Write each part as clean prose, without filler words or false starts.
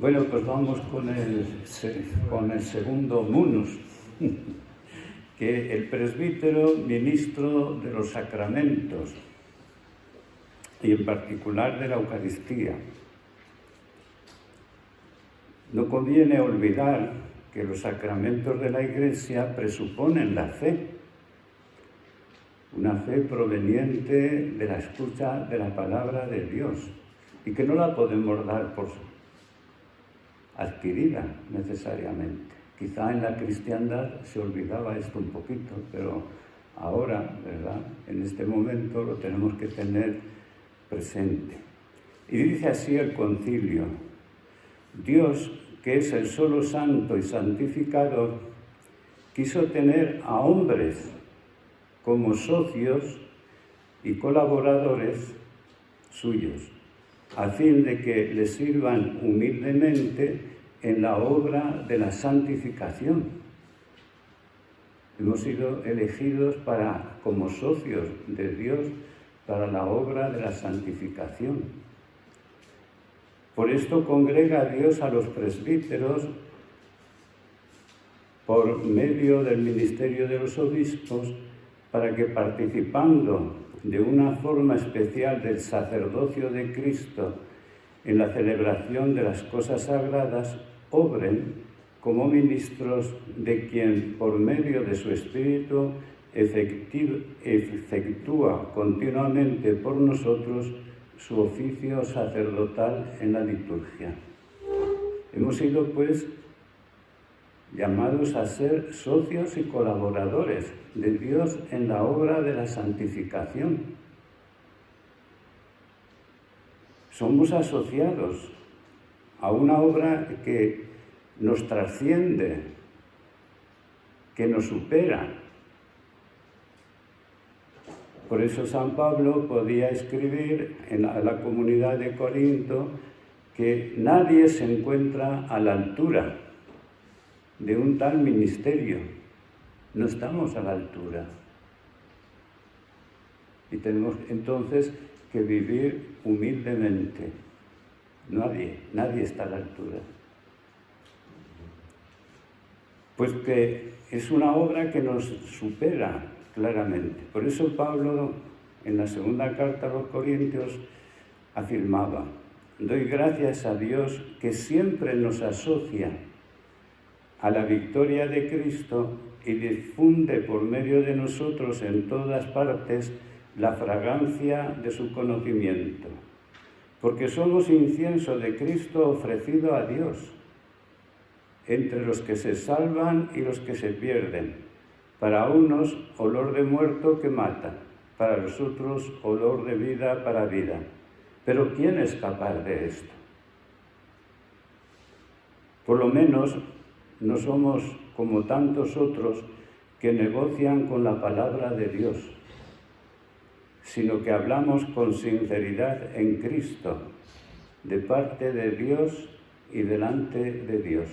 Bueno, pues vamos con el segundo munus, que el presbítero, ministro de los sacramentos, y en particular de la Eucaristía. No conviene olvidar que los sacramentos de la Iglesia presuponen la fe, una fe proveniente de la escucha de la palabra de Dios, y que no la podemos dar por adquirida necesariamente. Quizá en la cristiandad se olvidaba esto un poquito, pero ahora, ¿verdad?, en este momento lo tenemos que tener presente. Y dice así el concilio: Dios, que es el solo santo y santificador, quiso tener a hombres como socios y colaboradores suyos, a fin de que le sirvan humildemente en la obra de la santificación. Hemos sido elegidos como socios de Dios para la obra de la santificación. Por esto congrega a Dios a los presbíteros por medio del ministerio de los obispos, para que, participando de una forma especial del sacerdocio de Cristo en la celebración de las cosas sagradas, obren como ministros de quien, por medio de su Espíritu, efectúa continuamente por nosotros su oficio sacerdotal en la liturgia. Hemos sido, pues, llamados a ser socios y colaboradores de Dios en la obra de la santificación. Somos asociados a una obra que nos trasciende, que nos supera. Por eso San Pablo podía escribir a la comunidad de Corinto que nadie se encuentra a la altura de un tal ministerio. No estamos a la altura. Y tenemos entonces que vivir humildemente. Nadie está a la altura. Pues que es una obra que nos supera claramente. Por eso Pablo, en la segunda carta a los Corintios, afirmaba: doy gracias a Dios que siempre nos asocia a la victoria de Cristo y difunde por medio de nosotros en todas partes la fragancia de su conocimiento, porque somos incienso de Cristo ofrecido a Dios, entre los que se salvan y los que se pierden, para unos olor de muerto que mata, para los otros olor de vida para vida. Pero ¿quién es capaz de esto? Por lo menos no somos como tantos otros que negocian con la palabra de Dios, sino que hablamos con sinceridad en Cristo, de parte de Dios y delante de Dios.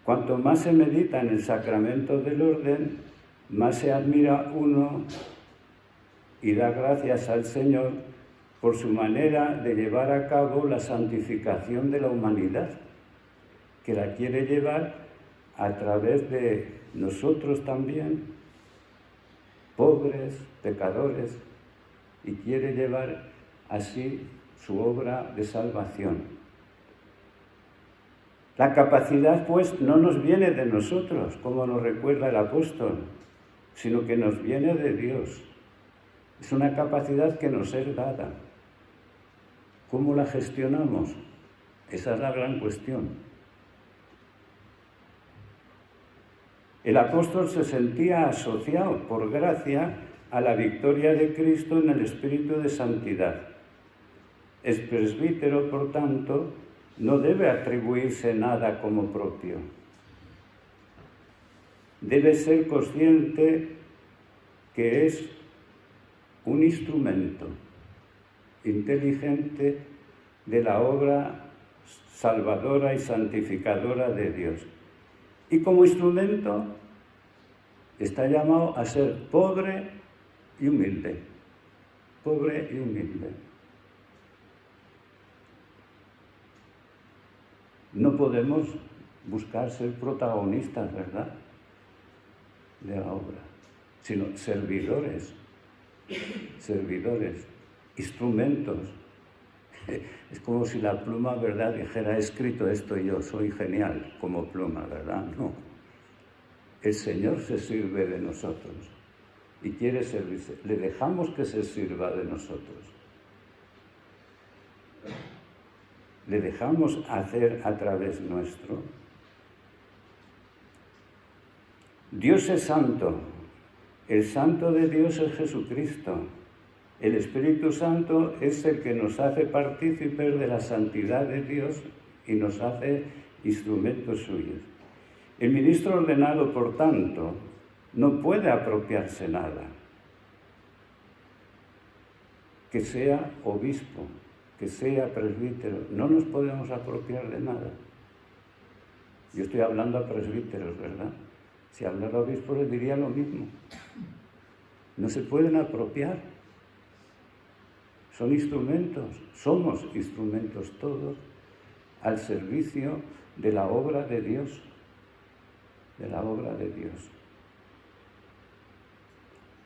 Cuanto más se medita en el sacramento del orden, más se admira uno y da gracias al Señor por su manera de llevar a cabo la santificación de la humanidad, que la quiere llevar a través de nosotros también, pobres, pecadores, y quiere llevar así su obra de salvación. La capacidad, pues, no nos viene de nosotros, como nos recuerda el apóstol, sino que nos viene de Dios. Es una capacidad que nos es dada. ¿Cómo la gestionamos? Esa es la gran cuestión. El apóstol se sentía asociado, por gracia, a la victoria de Cristo en el espíritu de santidad. El presbítero, por tanto, no debe atribuirse nada como propio. Debe ser consciente que es un instrumento inteligente de la obra salvadora y santificadora de Dios. Y como instrumento está llamado a ser pobre y humilde. Pobre y humilde. No podemos buscar ser protagonistas, ¿verdad?, de la obra, sino servidores, instrumentos. Es como si la pluma, ¿verdad?, dijera, he escrito esto yo, soy genial como pluma, ¿verdad? No. El Señor se sirve de nosotros y quiere servirse. Le dejamos que se sirva de nosotros. Le dejamos hacer a través nuestro. Dios es santo. El santo de Dios es Jesucristo. El Espíritu Santo es el que nos hace partícipes de la santidad de Dios y nos hace instrumentos suyos. El ministro ordenado, por tanto, no puede apropiarse nada. Que sea obispo, que sea presbítero, no nos podemos apropiar de nada. Yo estoy hablando a presbíteros, ¿verdad? Si hablara a obispos les diría lo mismo. No se pueden apropiar. Son instrumentos, somos instrumentos todos al servicio de la obra de Dios. De la obra de Dios.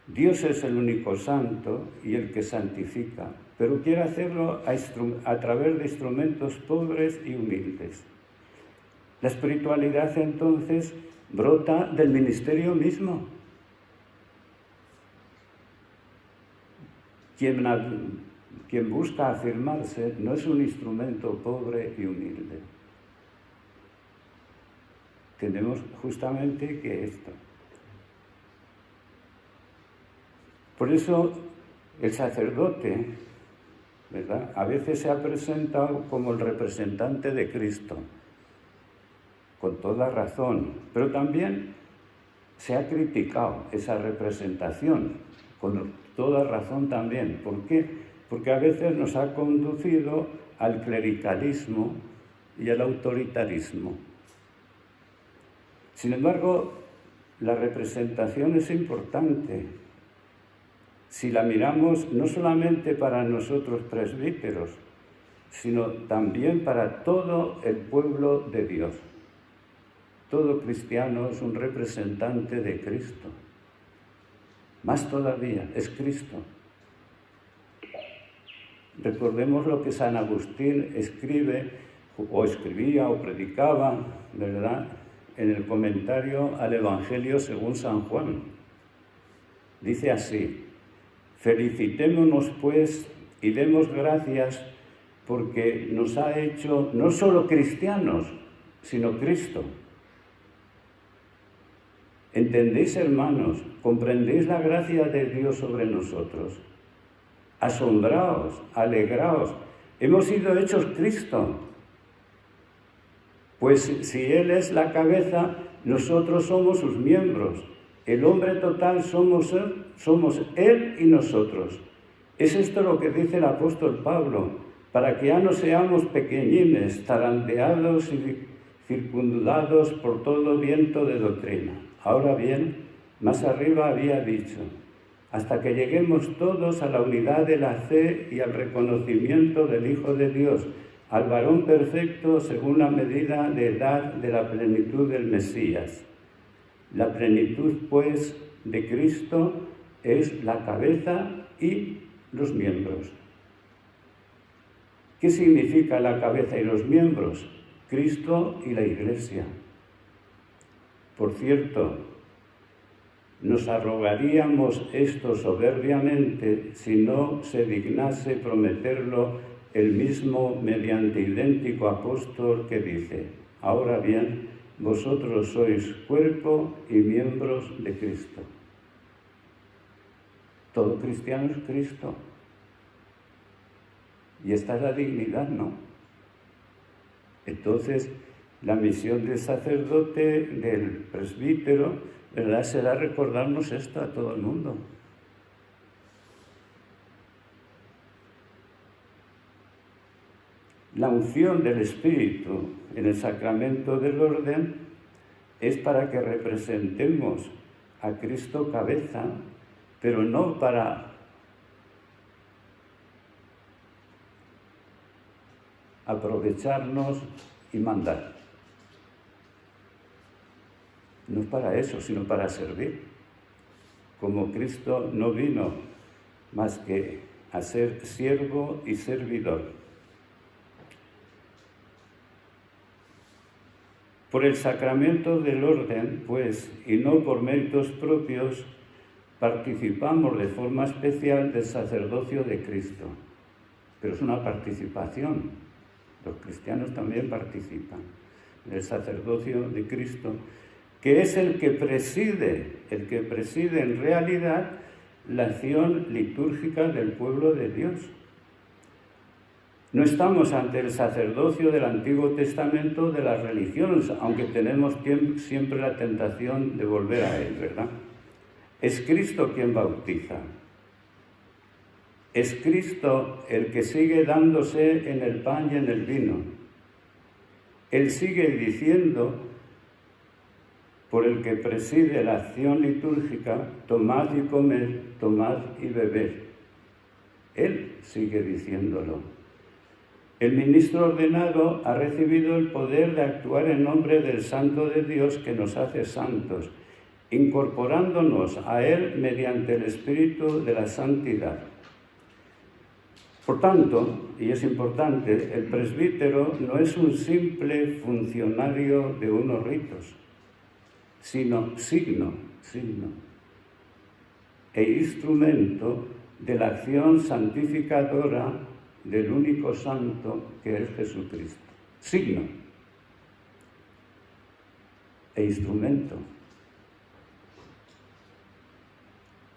Dios es el único santo y el que santifica, pero quiere hacerlo a través de instrumentos pobres y humildes. La espiritualidad entonces brota del ministerio mismo. Quien busca afirmarse no es un instrumento pobre y humilde. Tenemos justamente que esto. Por eso el sacerdote, ¿verdad?, a veces se ha presentado como el representante de Cristo, con toda razón, pero también se ha criticado esa representación, con toda razón también. ¿Por qué? Porque a veces nos ha conducido al clericalismo y al autoritarismo. Sin embargo, la representación es importante. Si la miramos no solamente para nosotros presbíteros, sino también para todo el pueblo de Dios. Todo cristiano es un representante de Cristo. Más todavía, es Cristo. Recordemos lo que San Agustín escribía o predicaba, ¿verdad?, en el comentario al Evangelio según San Juan. Dice así: felicitémonos pues y demos gracias porque nos ha hecho no solo cristianos, sino Cristo. ¿Entendéis, hermanos? ¿Comprendéis la gracia de Dios sobre nosotros? Asombraos, alegraos, hemos sido hechos Cristo. Pues si Él es la cabeza, nosotros somos sus miembros. El hombre total somos Él y nosotros. Es esto lo que dice el apóstol Pablo, para que ya no seamos pequeñines, zarandeados y circundados por todo viento de doctrina. Ahora bien, más arriba había dicho, hasta que lleguemos todos a la unidad de la fe y al reconocimiento del Hijo de Dios, al varón perfecto según la medida de edad de la plenitud del Mesías. La plenitud, pues, de Cristo es la cabeza y los miembros. ¿Qué significa la cabeza y los miembros? Cristo y la Iglesia. Por cierto, nos arrogaríamos esto soberbiamente si no se dignase prometerlo el mismo mediante idéntico apóstol que dice: ahora bien, vosotros sois cuerpo y miembros de Cristo. Todo cristiano es Cristo. Y esta es la dignidad, ¿no? Entonces, la misión del sacerdote, del presbítero, ¿verdad?, será recordarnos esto a todo el mundo. La unción del Espíritu en el sacramento del orden es para que representemos a Cristo cabeza, pero no para aprovecharnos y mandar. No es para eso, sino para servir. Como Cristo no vino más que a ser siervo y servidor. Por el sacramento del orden, pues, y no por méritos propios, participamos de forma especial del sacerdocio de Cristo. Pero es una participación. Los cristianos también participan del sacerdocio de Cristo, que es el que preside en realidad la acción litúrgica del pueblo de Dios. No estamos ante el sacerdocio del Antiguo Testamento de las religiones, aunque tenemos siempre la tentación de volver a él, ¿verdad? Es Cristo quien bautiza. Es Cristo el que sigue dándose en el pan y en el vino. Él sigue diciendo, por el que preside la acción litúrgica, tomad y comed, tomad y bebed. Él sigue diciéndolo. El ministro ordenado ha recibido el poder de actuar en nombre del Santo de Dios que nos hace santos, incorporándonos a Él mediante el Espíritu de la santidad. Por tanto, y es importante, el presbítero no es un simple funcionario de unos ritos, sino signo e instrumento de la acción santificadora del único santo que es Jesucristo. Signo e instrumento.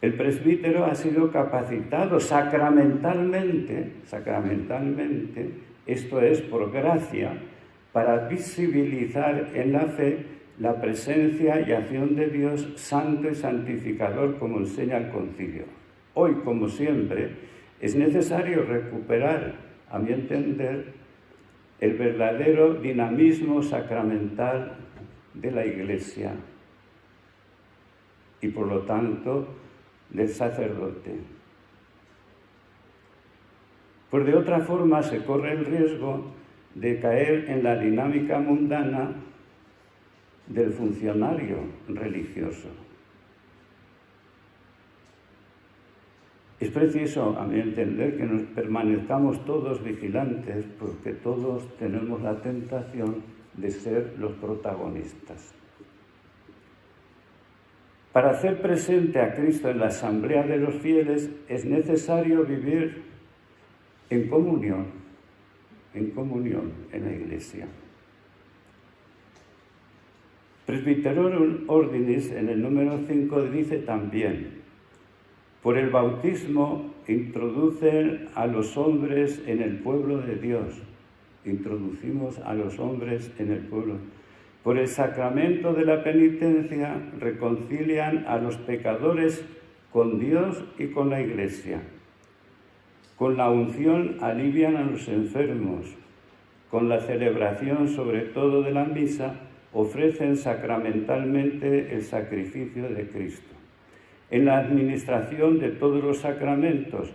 El presbítero ha sido capacitado sacramentalmente, esto es, por gracia, para visibilizar en la fe la presencia y acción de Dios santo y santificador, como enseña el concilio. Hoy, como siempre, es necesario recuperar, a mi entender, el verdadero dinamismo sacramental de la Iglesia y, por lo tanto, del sacerdote. Pues de otra forma se corre el riesgo de caer en la dinámica mundana del funcionario religioso. Es preciso, a mi entender, que nos permanezcamos todos vigilantes, porque todos tenemos la tentación de ser los protagonistas. Para hacer presente a Cristo en la asamblea de los fieles es necesario vivir en comunión en la Iglesia. Presbyterorum Ordinis, en el número 5, dice también: por el bautismo introducen a los hombres en el pueblo de Dios. Introducimos a los hombres en el pueblo. Por el sacramento de la penitencia reconcilian a los pecadores con Dios y con la Iglesia. Con la unción alivian a los enfermos. Con la celebración, sobre todo de la misa, ofrecen sacramentalmente el sacrificio de Cristo. En la administración de todos los sacramentos,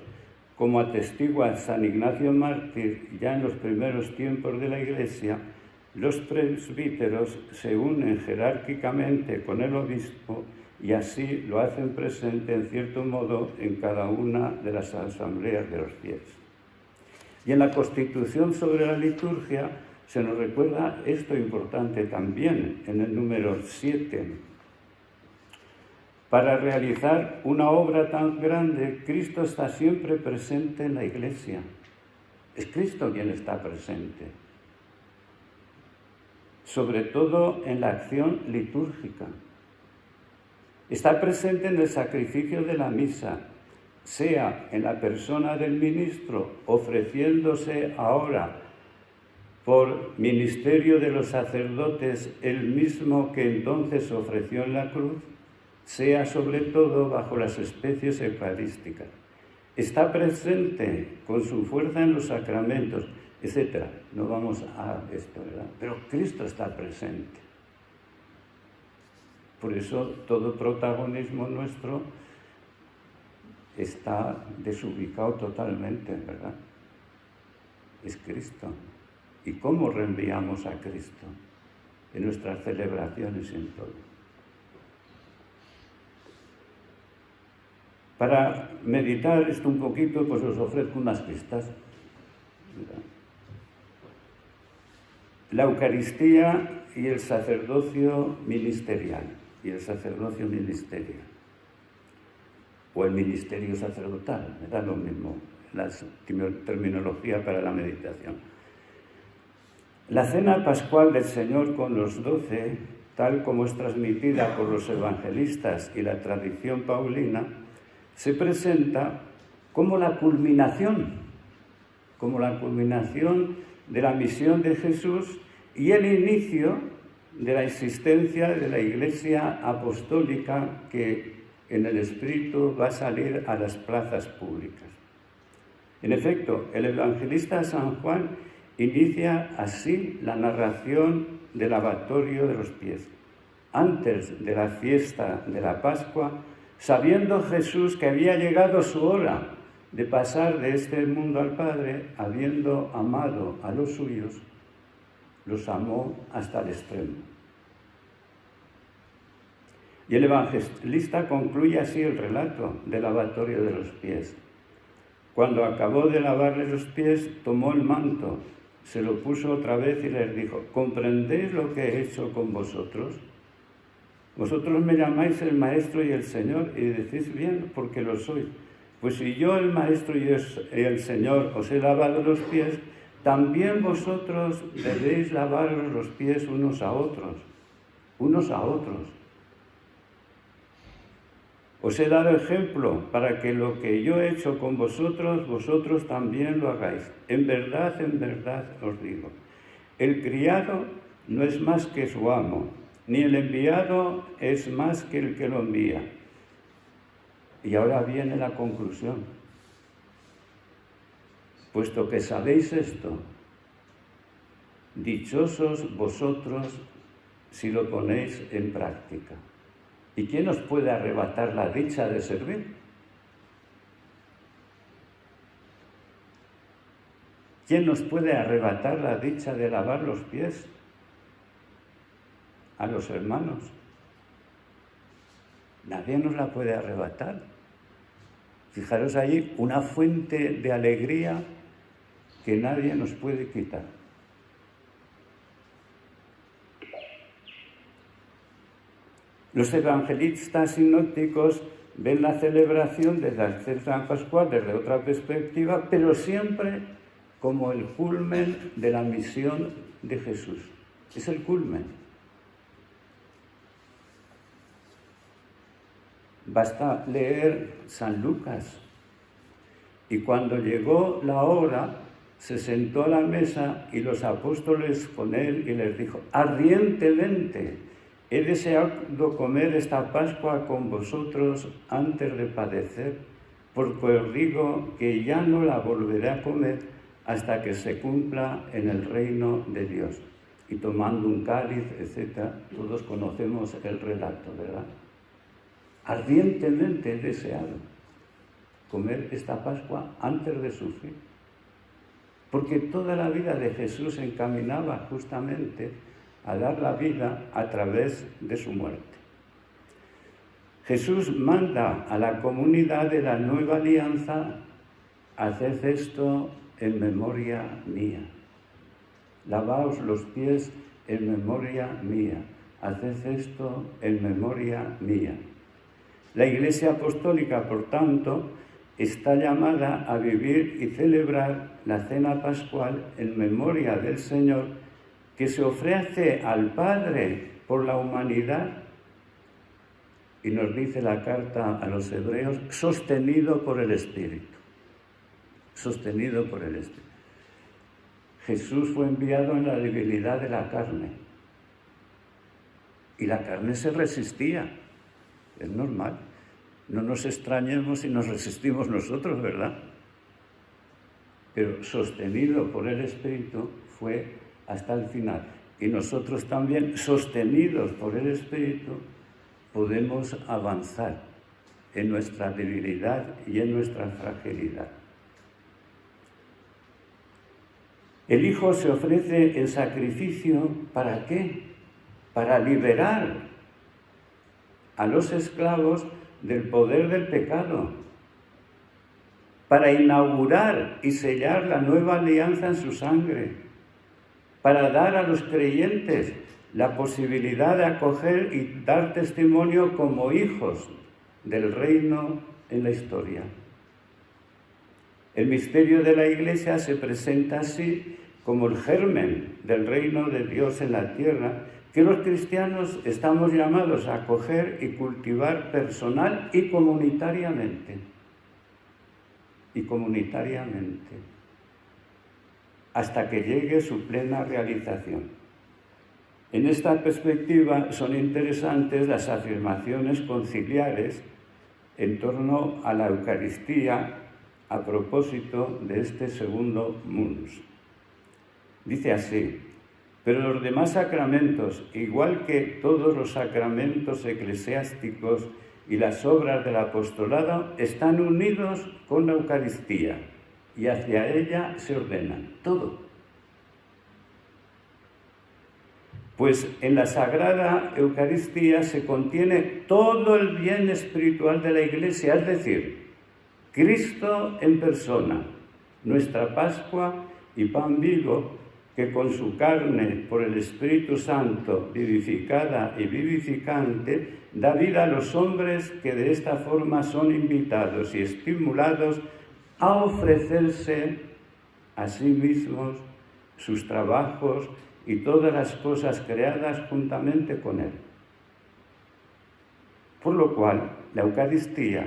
como atestigua San Ignacio Mártir ya en los primeros tiempos de la Iglesia, los presbíteros se unen jerárquicamente con el obispo y así lo hacen presente en cierto modo en cada una de las asambleas de los fieles. Y en la Constitución sobre la liturgia se nos recuerda esto importante también, en el número 7. Para realizar una obra tan grande, Cristo está siempre presente en la Iglesia. Es Cristo quien está presente. Sobre todo en la acción litúrgica. Está presente en el sacrificio de la misa, sea en la persona del ministro, ofreciéndose ahora por ministerio de los sacerdotes el mismo que entonces ofreció en la cruz, sea sobre todo bajo las especies eucarísticas. Está presente con su fuerza en los sacramentos, etc. No vamos a esto, ¿verdad? Pero Cristo está presente. Por eso todo protagonismo nuestro está desubicado totalmente, ¿verdad? Es Cristo. y cómo reenviamos a Cristo en nuestras celebraciones y en todo. Para meditar esto un poquito, pues os ofrezco unas pistas. La Eucaristía y el sacerdocio ministerial. O el ministerio sacerdotal, me da lo mismo la terminología para la meditación. La cena pascual del Señor con los 12, tal como es transmitida por los evangelistas y la tradición paulina, se presenta como la culminación de la misión de Jesús y el inicio de la existencia de la Iglesia apostólica que en el Espíritu va a salir a las plazas públicas. En efecto, el evangelista San Juan inicia así la narración del lavatorio de los pies. Antes de la fiesta de la Pascua, sabiendo Jesús que había llegado su hora de pasar de este mundo al Padre, habiendo amado a los suyos, los amó hasta el extremo. Y el evangelista concluye así el relato del lavatorio de los pies. Cuando acabó de lavarle los pies, tomó el manto, se lo puso otra vez y les dijo: ¿comprendéis lo que he hecho con vosotros? Vosotros me llamáis el Maestro y el Señor, y decís bien, porque lo sois. Pues si yo, el Maestro y el Señor, os he lavado los pies, también vosotros debéis lavaros los pies unos a otros. Os he dado ejemplo para que lo que yo he hecho con vosotros, vosotros también lo hagáis. En verdad os digo, el criado no es más que su amo, ni el enviado es más que el que lo envía. Y ahora viene la conclusión. Puesto que sabéis esto, dichosos vosotros si lo ponéis en práctica. ¿Y quién os puede arrebatar la dicha de servir? ¿Quién nos puede arrebatar la dicha de lavar los pies a los hermanos? Nadie nos la puede arrebatar. Fijaros ahí, una fuente de alegría que nadie nos puede quitar. Los evangelistas sinópticos ven la celebración de la cena pascual desde otra perspectiva, pero siempre como el culmen de la misión de Jesús. Es el culmen. Basta leer San Lucas. Y cuando llegó la hora, se sentó a la mesa y los apóstoles con él y les dijo: ardientemente he deseado comer esta Pascua con vosotros antes de padecer, porque os digo que ya no la volveré a comer hasta que se cumpla en el reino de Dios. Y tomando un cáliz, etc., todos conocemos el relato, ¿verdad? Ardientemente he deseado comer esta Pascua antes de sufrir, porque toda la vida de Jesús se encaminaba justamente a dar la vida a través de su muerte. Jesús manda a la comunidad de la nueva alianza: haced esto en memoria mía. Lavaos los pies en memoria mía. Haced esto en memoria mía. La Iglesia Apostólica, por tanto, está llamada a vivir y celebrar la cena pascual en memoria del Señor, que se ofrece al Padre por la humanidad, y nos dice la carta a los hebreos, sostenido por el Espíritu. Sostenido por el Espíritu. Jesús fue enviado en la debilidad de la carne, y la carne se resistía. Es normal. No nos extrañemos si nos resistimos nosotros, ¿verdad? Pero sostenido por el Espíritu fue hasta el final. Y nosotros también, sostenidos por el Espíritu, podemos avanzar en nuestra debilidad y en nuestra fragilidad. El Hijo se ofrece en sacrificio, ¿para qué? Para liberar a los esclavos del poder del pecado, para inaugurar y sellar la nueva alianza en su sangre, para dar a los creyentes la posibilidad de acoger y dar testimonio como hijos del reino en la historia. El misterio de la Iglesia se presenta así como el germen del reino de Dios en la tierra, que los cristianos estamos llamados a acoger y cultivar personal y comunitariamente. Hasta que llegue su plena realización. En esta perspectiva son interesantes las afirmaciones conciliares en torno a la Eucaristía a propósito de este segundo munus. Dice así: pero los demás sacramentos, igual que todos los sacramentos eclesiásticos y las obras del apostolado, están unidos con la Eucaristía y hacia ella se ordenan todo. Pues en la Sagrada Eucaristía se contiene todo el bien espiritual de la Iglesia, es decir, Cristo en persona, nuestra Pascua y pan vivo, que con su carne, por el Espíritu Santo, vivificada y vivificante, da vida a los hombres que de esta forma son invitados y estimulados a ofrecerse a sí mismos, sus trabajos y todas las cosas creadas juntamente con Él. Por lo cual, la Eucaristía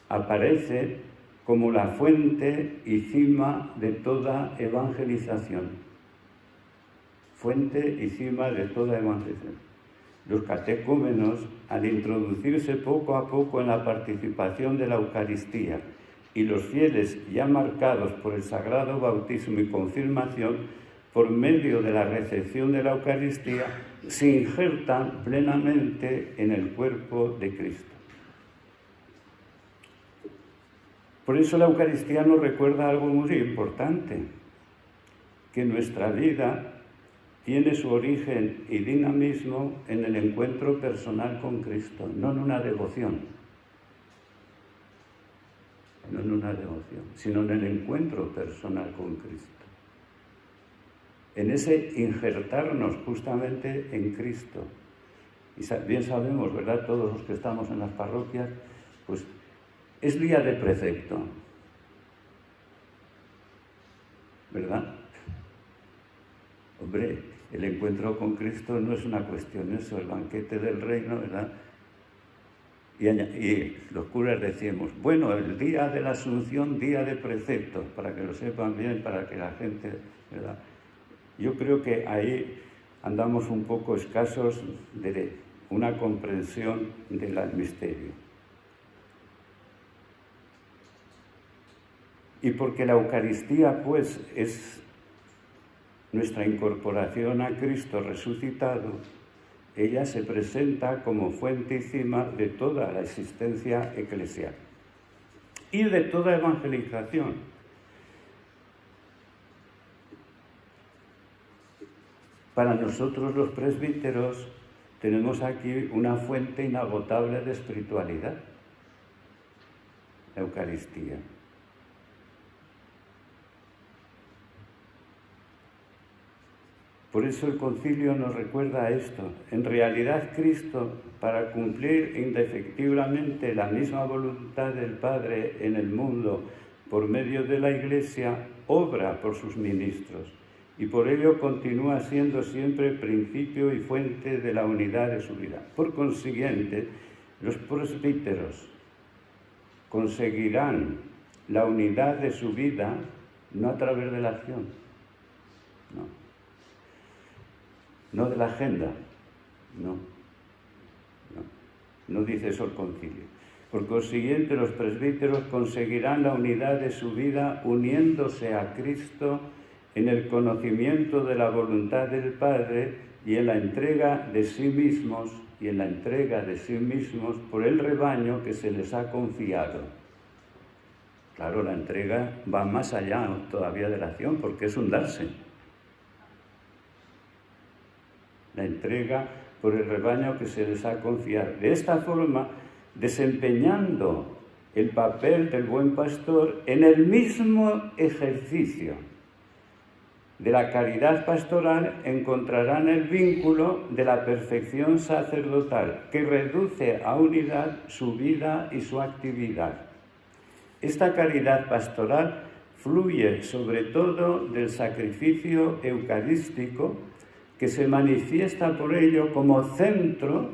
aparece como la fuente y cima de toda evangelización. Fuente y cima de toda evangelización. Los catecúmenos, al introducirse poco a poco en la participación de la Eucaristía, y los fieles ya marcados por el sagrado bautismo y confirmación, por medio de la recepción de la Eucaristía, se injertan plenamente en el cuerpo de Cristo. Por eso la Eucaristía nos recuerda algo muy importante, que nuestra vida tiene su origen y dinamismo en el encuentro personal con Cristo, no en una devoción, sino en el encuentro personal con Cristo. En ese injertarnos justamente en Cristo. Y bien sabemos, ¿verdad?, todos los que estamos en las parroquias, pues es día de precepto, ¿verdad? Hombre, el encuentro con Cristo no es una cuestión eso, el banquete del reino, ¿verdad? Y los curas decimos, bueno, el día de la Asunción, día de preceptos, para que lo sepan bien, para que la gente, ¿verdad? Yo creo que ahí andamos un poco escasos de una comprensión del misterio. Y porque la Eucaristía, pues, es nuestra incorporación a Cristo resucitado, ella se presenta como fuente y cima de toda la existencia eclesial y de toda evangelización. Para nosotros los presbíteros tenemos aquí una fuente inagotable de espiritualidad, la Eucaristía. Por eso el concilio nos recuerda esto. En realidad Cristo, para cumplir indefectiblemente la misma voluntad del Padre en el mundo por medio de la Iglesia, obra por sus ministros y por ello continúa siendo siempre principio y fuente de la unidad de su vida. Por consiguiente, los presbíteros conseguirán la unidad de su vida no a través de la acción, no de la agenda, no dice eso el concilio. Por consiguiente, los presbíteros conseguirán la unidad de su vida uniéndose a Cristo en el conocimiento de la voluntad del Padre y en la entrega de sí mismos por el rebaño que se les ha confiado. Claro, la entrega va más allá todavía de la acción, porque es un darse. La entrega por el rebaño que se les ha confiado. De esta forma, desempeñando el papel del buen pastor en el mismo ejercicio de la caridad pastoral, encontrarán el vínculo de la perfección sacerdotal, que reduce a unidad su vida y su actividad. Esta caridad pastoral fluye sobre todo del sacrificio eucarístico, que se manifiesta por ello como centro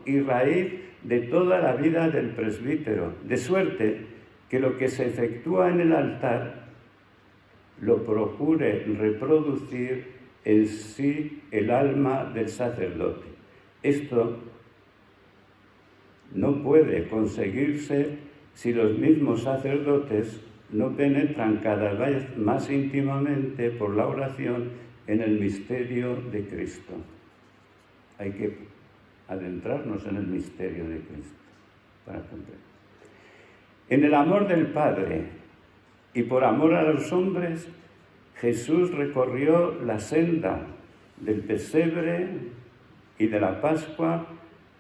y raíz de toda la vida del presbítero, de suerte que lo que se efectúa en el altar lo procure reproducir en sí el alma del sacerdote. Esto no puede conseguirse si los mismos sacerdotes no penetran cada vez más íntimamente por la oración en el misterio de Cristo. Hay que adentrarnos en el misterio de Cristo para comprender. En el amor del Padre y por amor a los hombres, Jesús recorrió la senda del pesebre y de la Pascua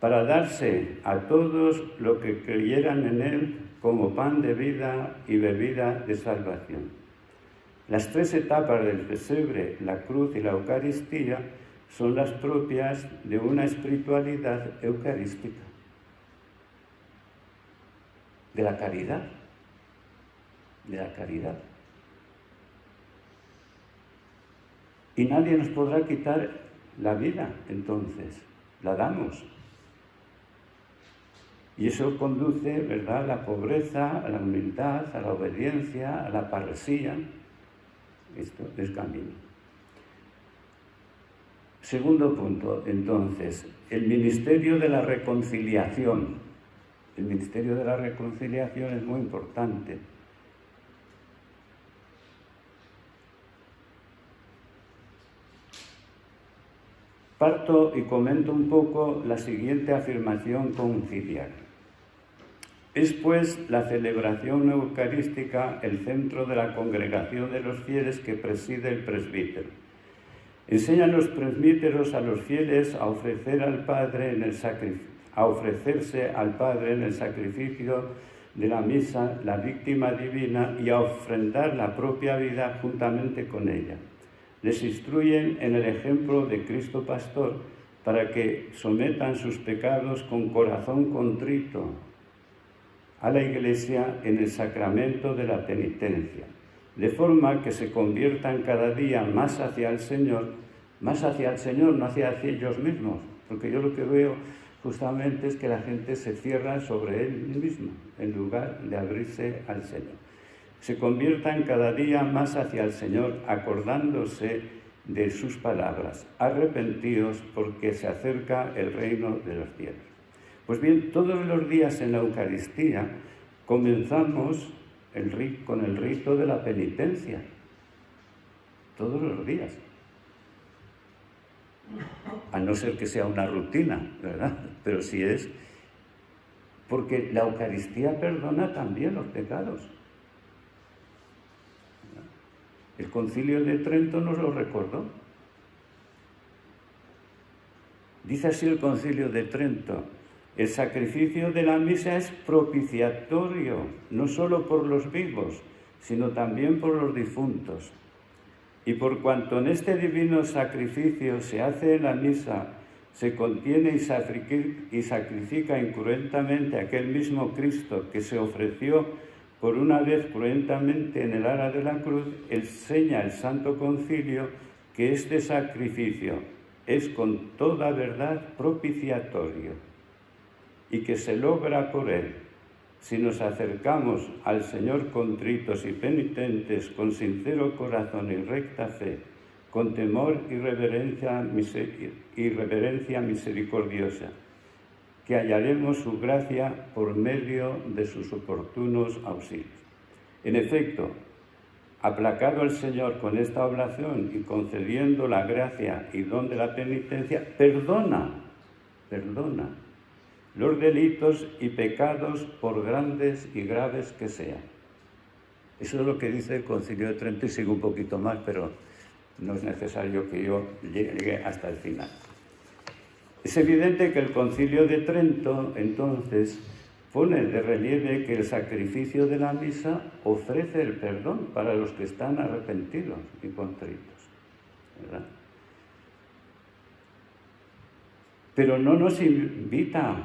para darse a todos los que creyeran en Él como pan de vida y bebida de salvación. Las tres etapas del pesebre, la cruz y la Eucaristía, son las propias de una espiritualidad eucarística, de la caridad. Y nadie nos podrá quitar la vida, entonces, la damos. Y eso conduce, ¿verdad?, a la pobreza, a la humildad, a la obediencia, a la parresía. Esto es camino. Segundo punto, entonces, el ministerio de la reconciliación. El ministerio de la reconciliación es muy importante. Parto y comento un poco la siguiente afirmación conciliar. Es pues la celebración eucarística el centro de la congregación de los fieles que preside el presbítero. Enseñan los presbíteros a los fieles a ofrecerse al Padre en el sacrificio de la misa, la víctima divina, y a ofrendar la propia vida juntamente con ella. Les instruyen en el ejemplo de Cristo Pastor para que sometan sus pecados con corazón contrito a la Iglesia en el sacramento de la penitencia, de forma que se conviertan cada día más hacia el Señor, no hacia ellos mismos, porque yo lo que veo justamente es que la gente se cierra sobre él mismo, en lugar de abrirse al Señor. Se conviertan cada día más hacia el Señor, acordándose de sus palabras, arrepentidos porque se acerca el reino de los cielos. Pues bien, todos los días en la Eucaristía comenzamos con el rito de la penitencia. Todos los días. A no ser que sea una rutina, ¿verdad? Pero sí es, porque la Eucaristía perdona también los pecados. El Concilio de Trento nos lo recordó. Dice así el Concilio de Trento: el sacrificio de la misa es propiciatorio, no solo por los vivos, sino también por los difuntos. Y por cuanto en este divino sacrificio se hace en la misa, se contiene y sacrifica incruentamente aquel mismo Cristo que se ofreció por una vez cruentamente en el ara de la cruz, enseña el Santo Concilio que este sacrificio es con toda verdad propiciatorio y que se logra por él si nos acercamos al Señor contritos y penitentes, con sincero corazón y recta fe, con temor y reverencia misericordiosa, que hallaremos su gracia por medio de sus oportunos auxilios. En efecto, aplacado el Señor con esta oblación y concediendo la gracia y don de la penitencia, perdona los delitos y pecados por grandes y graves que sean. Eso es lo que dice el Concilio de Trento y sigo un poquito más, pero no es necesario que yo llegue hasta el final. Es evidente que el Concilio de Trento, entonces, pone de relieve que el sacrificio de la misa ofrece el perdón para los que están arrepentidos y contritos, ¿verdad? Pero no nos invita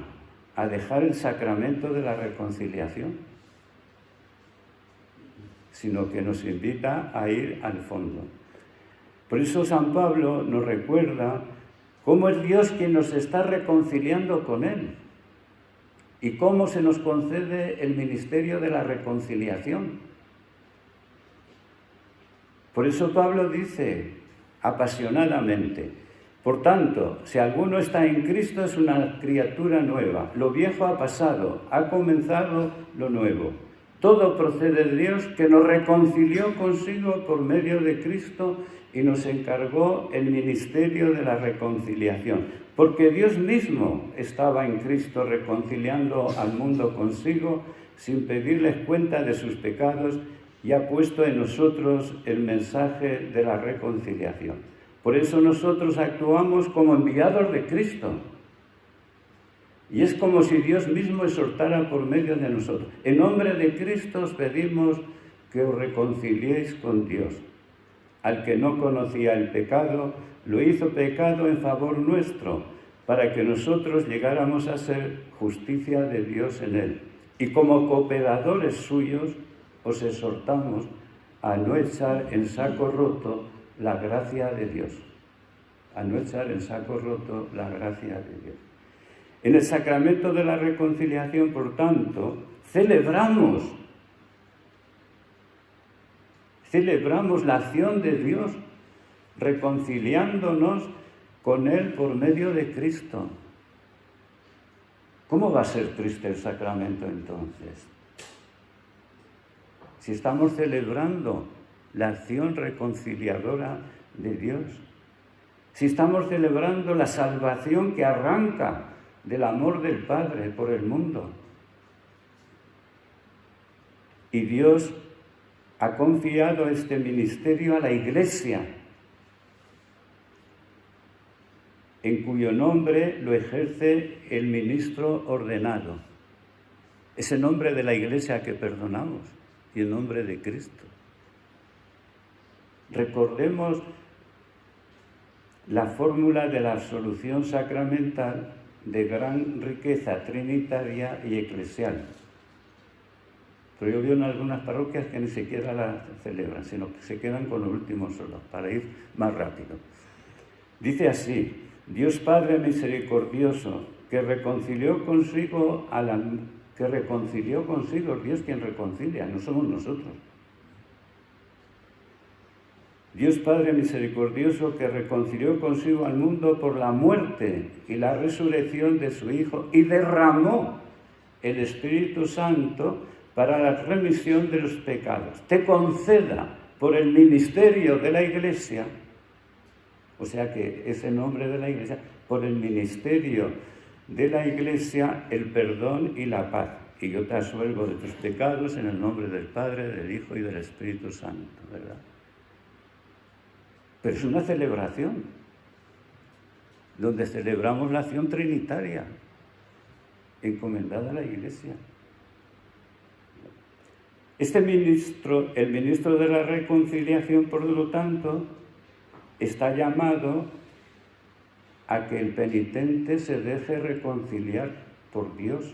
a dejar el sacramento de la reconciliación, sino que nos invita a ir al fondo. Por eso San Pablo nos recuerda cómo es Dios quien nos está reconciliando con Él y cómo se nos concede el ministerio de la reconciliación. Por eso Pablo dice apasionadamente: por tanto, si alguno está en Cristo, es una criatura nueva. Lo viejo ha pasado, ha comenzado lo nuevo. Todo procede de Dios, que nos reconcilió consigo por medio de Cristo y nos encargó el ministerio de la reconciliación. Porque Dios mismo estaba en Cristo reconciliando al mundo consigo sin pedirles cuenta de sus pecados y ha puesto en nosotros el mensaje de la reconciliación. Por eso nosotros actuamos como enviados de Cristo. Y es como si Dios mismo exhortara por medio de nosotros. En nombre de Cristo os pedimos que os reconciliéis con Dios. Al que no conocía el pecado, lo hizo pecado en favor nuestro, para que nosotros llegáramos a ser justicia de Dios en él. Y como cooperadores suyos, os exhortamos a no echar en saco roto la gracia de Dios. A no echar en saco roto la gracia de Dios. En el sacramento de la reconciliación, por tanto, celebramos la acción de Dios, reconciliándonos con Él por medio de Cristo. ¿Cómo va a ser triste el sacramento entonces? Si estamos celebrando la acción reconciliadora de Dios, si estamos celebrando la salvación que arranca del amor del Padre por el mundo. Y Dios ha confiado este ministerio a la Iglesia, en cuyo nombre lo ejerce el ministro ordenado. Es en nombre de la Iglesia que perdonamos y en nombre de Cristo. Recordemos la fórmula de la absolución sacramental de gran riqueza trinitaria y eclesial. Pero yo veo en algunas parroquias que ni siquiera la celebran, sino que se quedan con lo último solo, para ir más rápido. Dice así: Dios Padre misericordioso, que reconcilió consigo Dios quien reconcilia, no somos nosotros. Dios Padre misericordioso, que reconcilió consigo al mundo por la muerte y la resurrección de su Hijo y derramó el Espíritu Santo para la remisión de los pecados, te conceda por el ministerio de la Iglesia, o sea que es el nombre de la Iglesia, por el ministerio de la Iglesia, el perdón y la paz. Y yo te absuelvo de tus pecados en el nombre del Padre, del Hijo y del Espíritu Santo, ¿verdad? Pero es una celebración, donde celebramos la acción trinitaria, encomendada a la Iglesia. El ministro de la reconciliación, por lo tanto, está llamado a que el penitente se deje reconciliar por Dios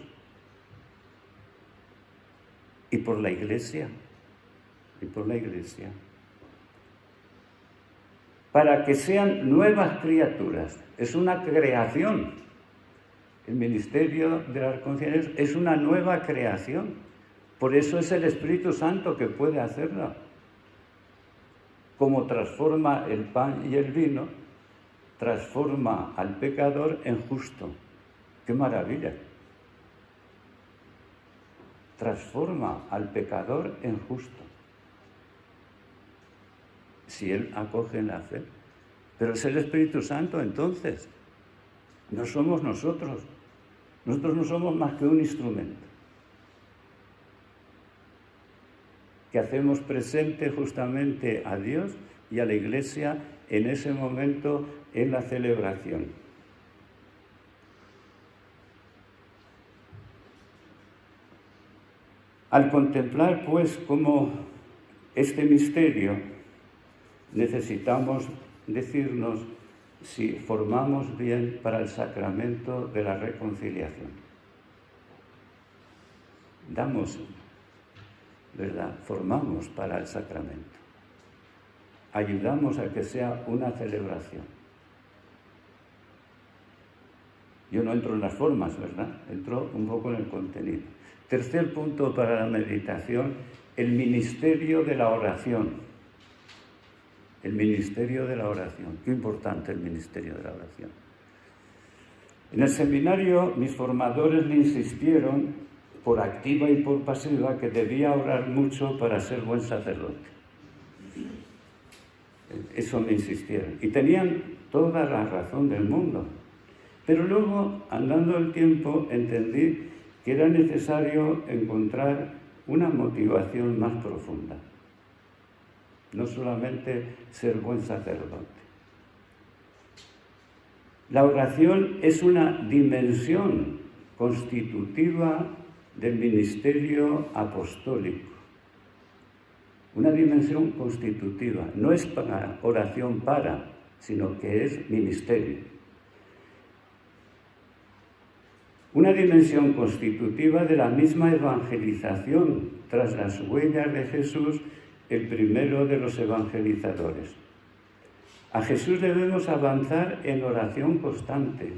y por la Iglesia, para que sean nuevas criaturas. Es una creación. El ministerio de la reconciliación es una nueva creación. Por eso es el Espíritu Santo que puede hacerlo. Como transforma el pan y el vino, transforma al pecador en justo. ¡Qué maravilla! Transforma al pecador en justo, si él acoge en la fe. Pero es el Espíritu Santo entonces, no somos nosotros. Nosotros no somos más que un instrumento que hacemos presente justamente a Dios y a la Iglesia en ese momento en la celebración. Al contemplar, pues, cómo este misterio, necesitamos decirnos si formamos bien para el sacramento de la reconciliación. Damos, ¿verdad? Formamos para el sacramento. Ayudamos a que sea una celebración. Yo no entro en las formas, ¿verdad? Entro un poco en el contenido. Tercer punto para la meditación, el ministerio de la oración. El ministerio de la oración. Qué importante el ministerio de la oración. En el seminario mis formadores me insistieron, por activa y por pasiva, que debía orar mucho para ser buen sacerdote. Eso me insistieron. Y tenían toda la razón del mundo. Pero luego, andando el tiempo, entendí que era necesario encontrar una motivación más profunda. No solamente ser buen sacerdote. La oración es una dimensión constitutiva del ministerio apostólico. Una dimensión constitutiva. No es para oración para, sino que es ministerio. Una dimensión constitutiva de la misma evangelización, tras las huellas de Jesús, el primero de los evangelizadores. A Jesús debemos avanzar en oración constante.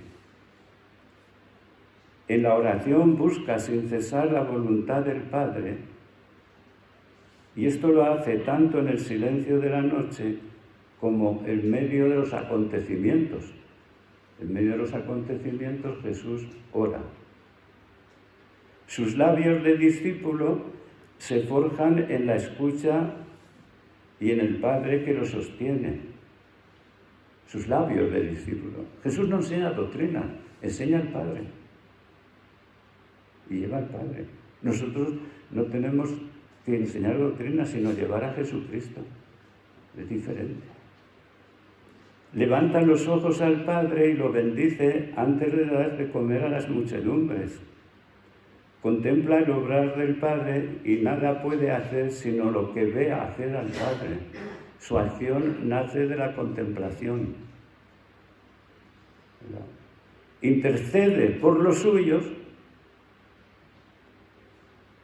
En la oración busca sin cesar la voluntad del Padre, y esto lo hace tanto en el silencio de la noche como en medio de los acontecimientos. En medio de los acontecimientos Jesús ora. Sus labios de discípulo se forjan en la escucha y en el Padre que lo sostiene. Sus labios de discípulo. Jesús no enseña doctrina, enseña al Padre. Y lleva al Padre. Nosotros no tenemos que enseñar doctrina, sino llevar a Jesucristo. Es diferente. Levanta los ojos al Padre y lo bendice antes de dar de comer a las muchedumbres. Contempla el obrar del Padre y nada puede hacer sino lo que ve hacer al Padre. Su acción nace de la contemplación. Intercede por los suyos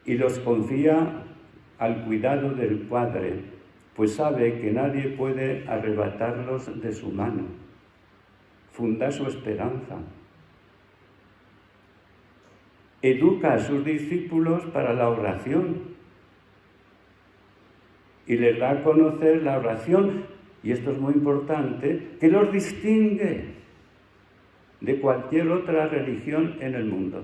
y los confía al cuidado del Padre, pues sabe que nadie puede arrebatarlos de su mano. Funda su esperanza. Educa a sus discípulos para la oración y les da a conocer la oración, y esto es muy importante, que los distingue de cualquier otra religión en el mundo.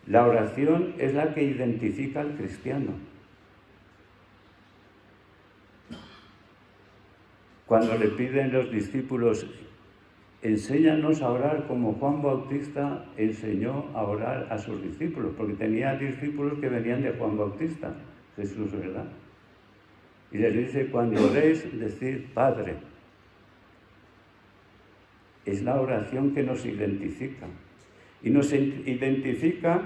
La oración es la que identifica al cristiano. Cuando le piden los discípulos, enséñanos a orar como Juan Bautista enseñó a orar a sus discípulos, porque tenía discípulos que venían de Juan Bautista, Jesús, ¿verdad? Y les dice, cuando oréis, decid Padre. Es la oración que nos identifica. Y nos identifica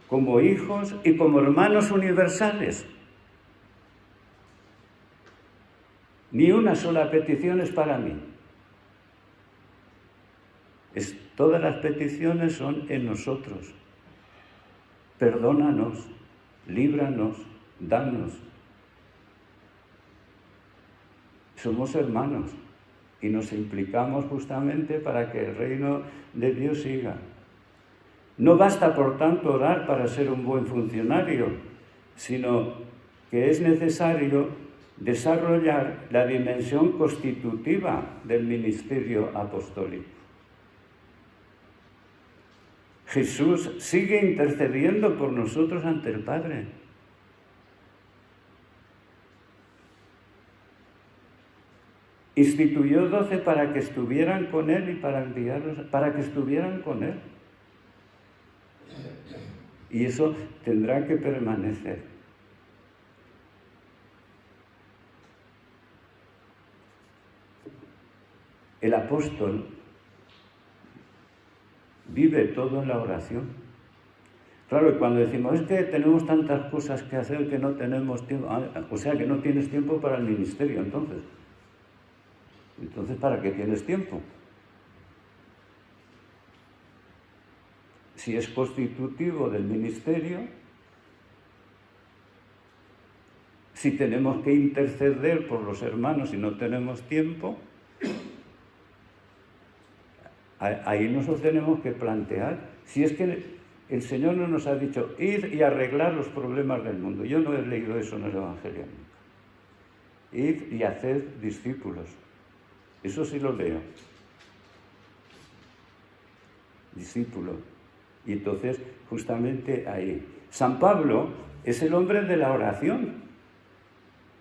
como hijos y como hermanos universales. Ni una sola petición es para mí. Todas las peticiones son en nosotros. Perdónanos, líbranos, danos. Somos hermanos y nos implicamos justamente para que el reino de Dios siga. No basta, por tanto, orar para ser un buen funcionario, sino que es necesario desarrollar la dimensión constitutiva del ministerio apostólico. Jesús sigue intercediendo por nosotros ante el Padre. Instituyó 12 para que estuvieran con Él y para enviarlos, para que estuvieran con Él. Y eso tendrá que permanecer. El apóstol vive todo en la oración. Claro, y cuando decimos, es que tenemos tantas cosas que hacer que no tenemos tiempo, o sea que no tienes tiempo para el ministerio, entonces. Entonces, ¿para qué tienes tiempo? Si es constitutivo del ministerio, si tenemos que interceder por los hermanos y no tenemos tiempo, ahí nos lo tenemos que plantear. Si es que el Señor no nos ha dicho, id y arreglar los problemas del mundo. Yo no he leído eso en el Evangelio nunca. Id y haced discípulos. Eso sí lo leo. Discípulo. Y entonces, justamente ahí. San Pablo es el hombre de la oración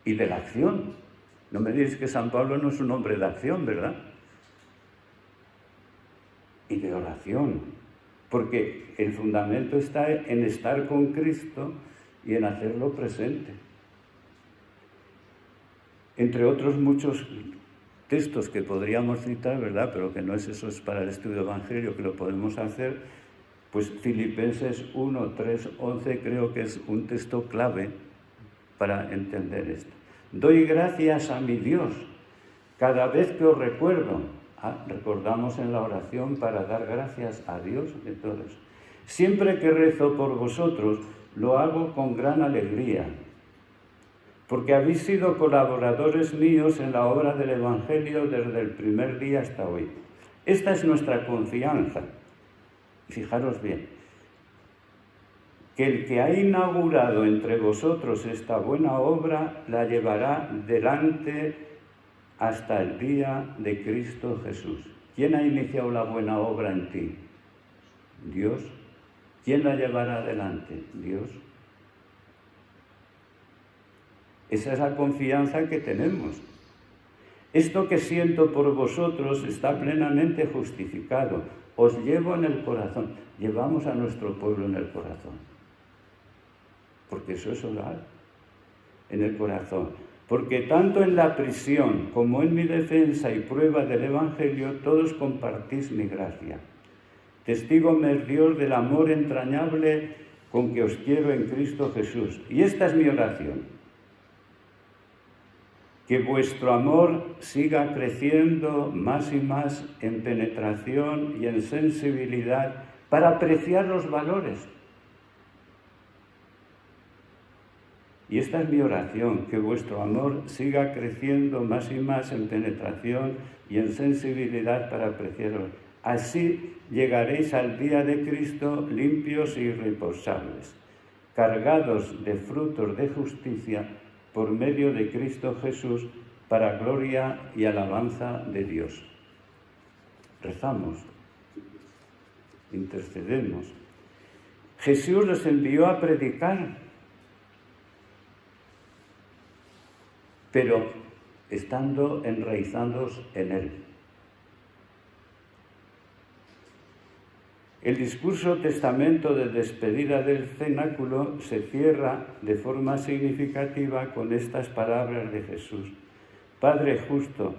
y de la acción. No me diréis que San Pablo no es un hombre de acción, ¿verdad? Y de oración, porque el fundamento está en estar con Cristo y en hacerlo presente. Entre otros muchos textos que podríamos citar, ¿verdad? Pero que no es eso, es para el estudio evangelio, que lo podemos hacer, pues Filipenses 1, 3, 11 creo que es un texto clave para entender esto. Doy gracias a mi Dios cada vez que os recuerdo. Recordamos en la oración para dar gracias a Dios de todos. Siempre que rezo por vosotros, lo hago con gran alegría, porque habéis sido colaboradores míos en la obra del Evangelio desde el primer día hasta hoy. Esta es nuestra confianza. Fijaros bien, que el que ha inaugurado entre vosotros esta buena obra la llevará delante hasta el día de Cristo Jesús. ¿Quién ha iniciado la buena obra en ti? Dios. ¿Quién la llevará adelante? Dios. Esa es la confianza que tenemos. Esto que siento por vosotros está plenamente justificado. Os llevo en el corazón. Llevamos a nuestro pueblo en el corazón. Porque eso es orar. En el corazón. Porque tanto en la prisión como en mi defensa y prueba del Evangelio, todos compartís mi gracia. Testigo me es Dios del amor entrañable con que os quiero en Cristo Jesús. Y esta es mi oración. Que vuestro amor siga creciendo más y más en penetración y en sensibilidad para apreciar los valores. Y esta es mi oración, que vuestro amor siga creciendo más y más en penetración y en sensibilidad para apreciarlo. Así llegaréis al día de Cristo limpios e irreprochables, cargados de frutos de justicia por medio de Cristo Jesús, para gloria y alabanza de Dios. Rezamos, intercedemos. Jesús los envió a predicar, pero estando enraizados en Él. El discurso testamento de despedida del cenáculo se cierra de forma significativa con estas palabras de Jesús. Padre justo,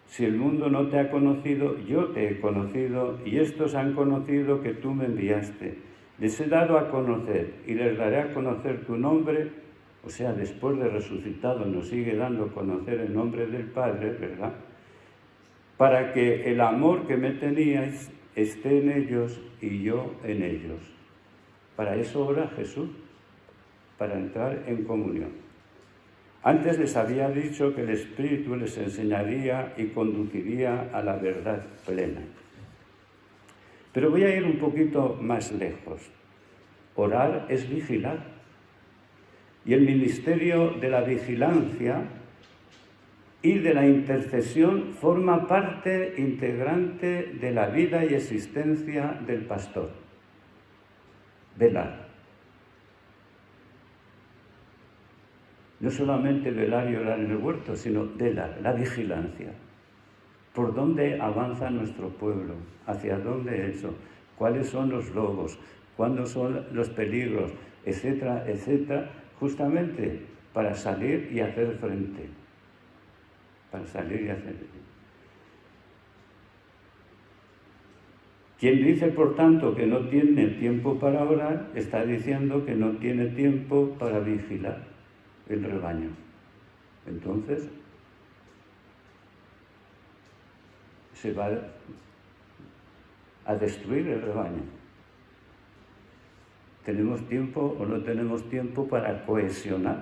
si el mundo no te ha conocido, yo te he conocido, y estos han conocido que tú me enviaste. Les he dado a conocer y les daré a conocer tu nombre. O sea, después de resucitado nos sigue dando a conocer el nombre del Padre, ¿verdad? Para que el amor que me teníais esté en ellos y yo en ellos. Para eso ora Jesús, para entrar en comunión. Antes les había dicho que el Espíritu les enseñaría y conduciría a la verdad plena. Pero voy a ir un poquito más lejos. Orar es vigilar. Y el ministerio de la vigilancia y de la intercesión forma parte integrante de la vida y existencia del pastor. Velar. No solamente velar y orar en el huerto, sino velar, la vigilancia. ¿Por dónde avanza nuestro pueblo? ¿Hacia dónde eso? ¿Cuáles son los lobos? cuándo son los peligros, etcétera, etcétera, justamente para salir y hacer frente. Para salir y hacer frente. Quien dice, por tanto, que no tiene tiempo para orar, está diciendo que no tiene tiempo para vigilar el rebaño. Entonces, se va a destruir el rebaño. ¿Tenemos tiempo o no tenemos tiempo para cohesionar?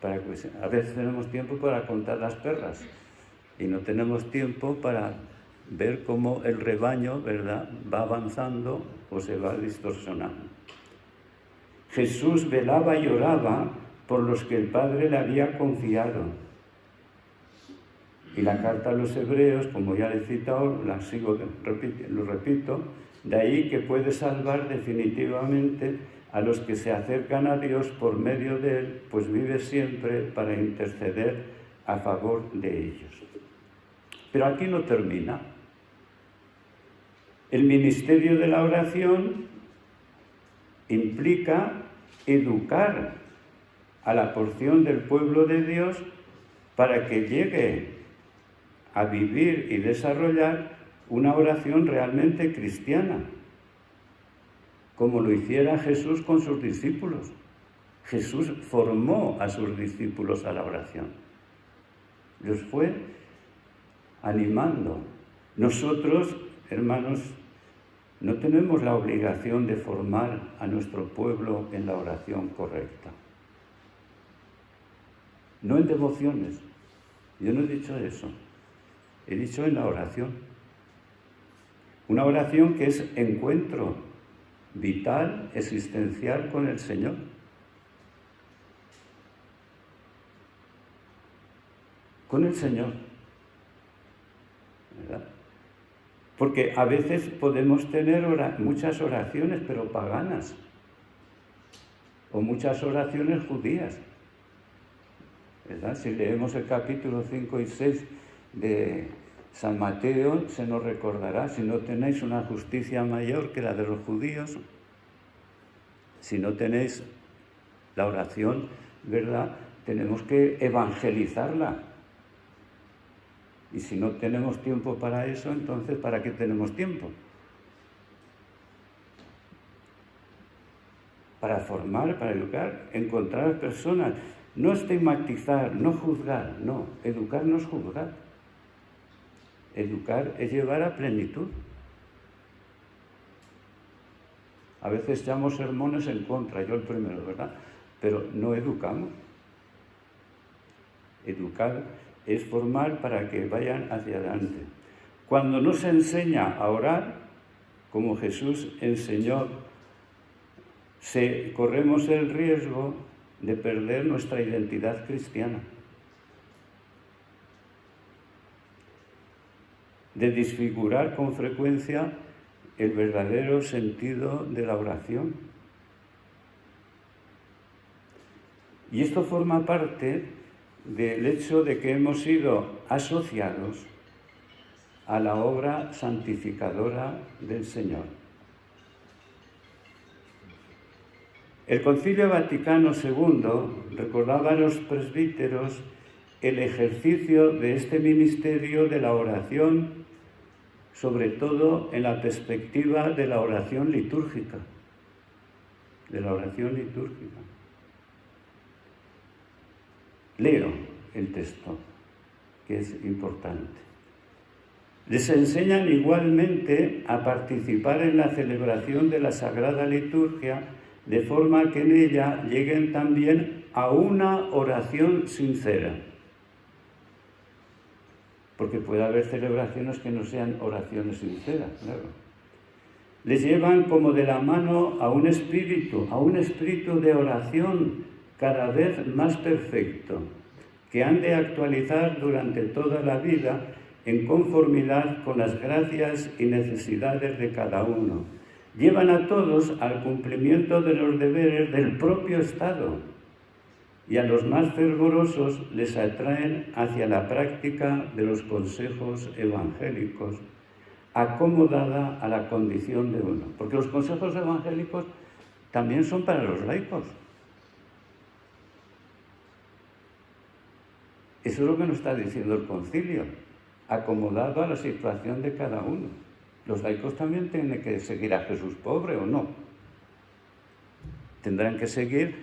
A veces tenemos tiempo para contar las perras y no tenemos tiempo para ver cómo el rebaño, ¿verdad?, va avanzando o se va distorsionando. Jesús velaba y oraba por los que el Padre le había confiado. Y la carta a los Hebreos, como ya he citado, lo repito, de ahí que puede salvar definitivamente a los que se acercan a Dios por medio de Él, pues vive siempre para interceder a favor de ellos. Pero aquí no termina. El ministerio de la oración implica educar a la porción del pueblo de Dios para que llegue a vivir y desarrollar una oración realmente cristiana, como lo hiciera Jesús con sus discípulos. Jesús formó a sus discípulos a la oración. Los fue animando. Nosotros, hermanos, no tenemos la obligación de formar a nuestro pueblo en la oración correcta. No en devociones. Yo no he dicho eso. He dicho en la oración. Una oración que es encuentro vital, existencial con el Señor. Con el Señor. ¿Verdad? Porque a veces podemos tener muchas oraciones, pero paganas, o muchas oraciones judías, ¿verdad? Si leemos el capítulo 5 y 6 de San Mateo, se nos recordará: si no tenéis una justicia mayor que la de los judíos, si no tenéis la oración, ¿verdad?, tenemos que evangelizarla. Y si no tenemos tiempo para eso, entonces ¿para qué tenemos tiempo? Para formar, para educar, encontrar personas, no estigmatizar, no juzgar, no, educar no es juzgar. Educar es llevar a plenitud. A veces echamos sermones en contra, yo el primero, ¿verdad? Pero no educamos. Educar es formar para que vayan hacia adelante. Cuando no se enseña a orar, como Jesús enseñó, corremos el riesgo de perder nuestra identidad cristiana, de desfigurar con frecuencia el verdadero sentido de la oración. Y esto forma parte del hecho de que hemos sido asociados a la obra santificadora del Señor. El Concilio Vaticano II recordaba a los presbíteros el ejercicio de este ministerio de la oración, sobre todo en la perspectiva de la oración litúrgica. Leo el texto, que es importante. Les enseñan igualmente a participar en la celebración de la Sagrada Liturgia, de forma que en ella lleguen también a una oración sincera. Porque puede haber celebraciones que no sean oraciones sinceras, claro. Les llevan como de la mano a un espíritu de oración cada vez más perfecto, que han de actualizar durante toda la vida en conformidad con las gracias y necesidades de cada uno. Llevan a todos al cumplimiento de los deberes del propio Estado y a los más fervorosos les atraen hacia la práctica de los consejos evangélicos, acomodada a la condición de uno. Porque los consejos evangélicos también son para los laicos. Eso es lo que nos está diciendo el concilio, acomodado a la situación de cada uno. Los laicos también tienen que seguir a Jesús pobre, ¿o no? Tendrán que seguir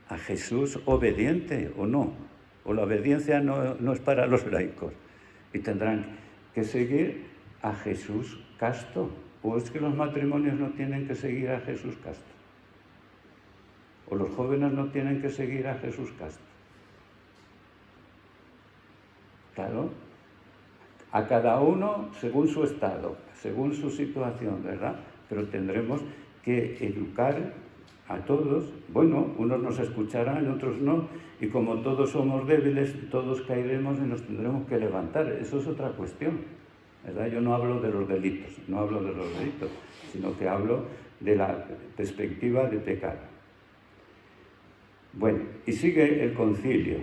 a Jesús obediente, ¿o no? O la obediencia no es para los laicos. Y tendrán que seguir a Jesús casto. ¿O es que los matrimonios no tienen que seguir a Jesús casto? ¿O los jóvenes no tienen que seguir a Jesús casto? Claro, a cada uno según su estado, según su situación, ¿verdad? Pero tendremos que educar a todos. Bueno, unos nos escucharán, otros no, y como todos somos débiles, todos caeremos y nos tendremos que levantar. Eso es otra cuestión, ¿verdad? Yo no hablo de los delitos, sino que hablo de la perspectiva de pecado. Bueno, y sigue el concilio.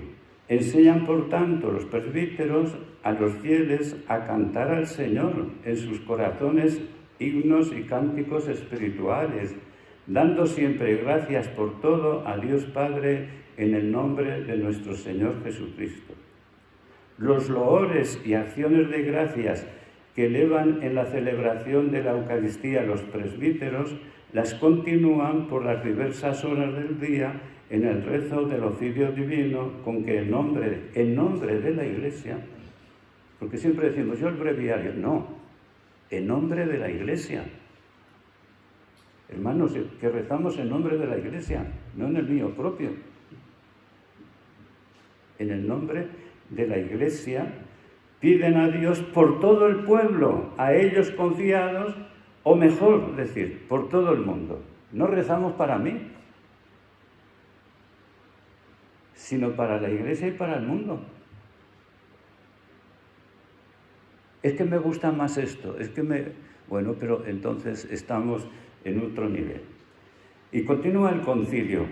Enseñan, por tanto, los presbíteros a los fieles a cantar al Señor en sus corazones himnos y cánticos espirituales, dando siempre gracias por todo a Dios Padre en el nombre de nuestro Señor Jesucristo. Los loores y acciones de gracias que elevan en la celebración de la Eucaristía los presbíteros las continúan por las diversas horas del día en el rezo del oficio divino, con que en nombre de la Iglesia, porque siempre decimos, yo el breviario, no, en nombre de la Iglesia. Hermanos, que rezamos en nombre de la Iglesia, no en el mío propio. En el nombre de la Iglesia piden a Dios por todo el pueblo, a ellos confiados, o mejor decir, por todo el mundo. No rezamos para mí, sino para la Iglesia y para el mundo. Es que me gusta más esto, Bueno, pero entonces estamos en otro nivel. Y continúa el concilio.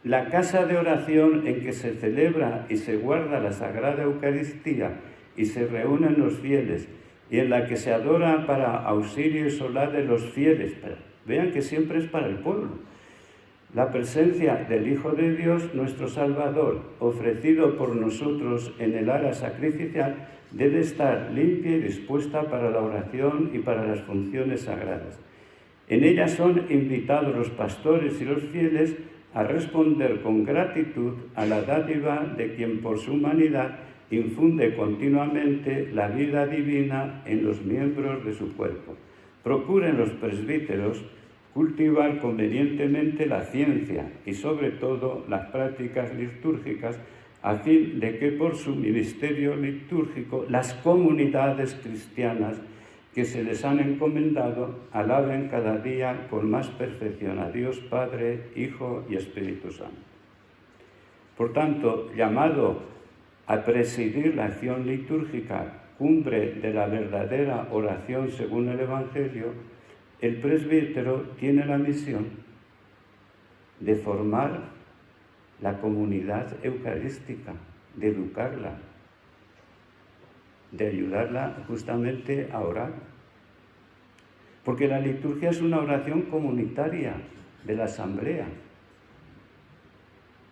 La casa de oración en que se celebra y se guarda la Sagrada Eucaristía y se reúnen los fieles, y en la que se adora para auxilio y solaz de los fieles. Vean que siempre es para el pueblo. La presencia del Hijo de Dios, nuestro Salvador, ofrecido por nosotros en el ara sacrificial, debe estar limpia y dispuesta para la oración y para las funciones sagradas. En ella son invitados los pastores y los fieles a responder con gratitud a la dádiva de quien por su humanidad infunde continuamente la vida divina en los miembros de su cuerpo. Procuren los presbíteros cultivar convenientemente la ciencia y sobre todo las prácticas litúrgicas, a fin de que por su ministerio litúrgico las comunidades cristianas que se les han encomendado alaben cada día con más perfección a Dios Padre, Hijo y Espíritu Santo. Por tanto, llamado a presidir la acción litúrgica, cumbre de la verdadera oración según el Evangelio, el presbítero tiene la misión de formar la comunidad eucarística, de educarla, de ayudarla justamente a orar. Porque la liturgia es una oración comunitaria de la asamblea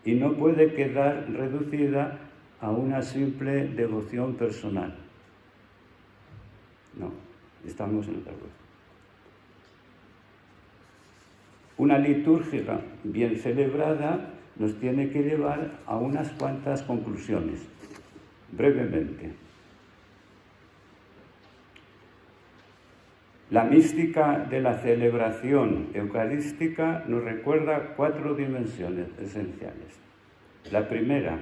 y no puede quedar reducida a una simple devoción personal. No, estamos en otra cosa. Una liturgia bien celebrada nos tiene que llevar a unas cuantas conclusiones, brevemente. La mística de la celebración eucarística nos recuerda 4 dimensiones esenciales. La primera,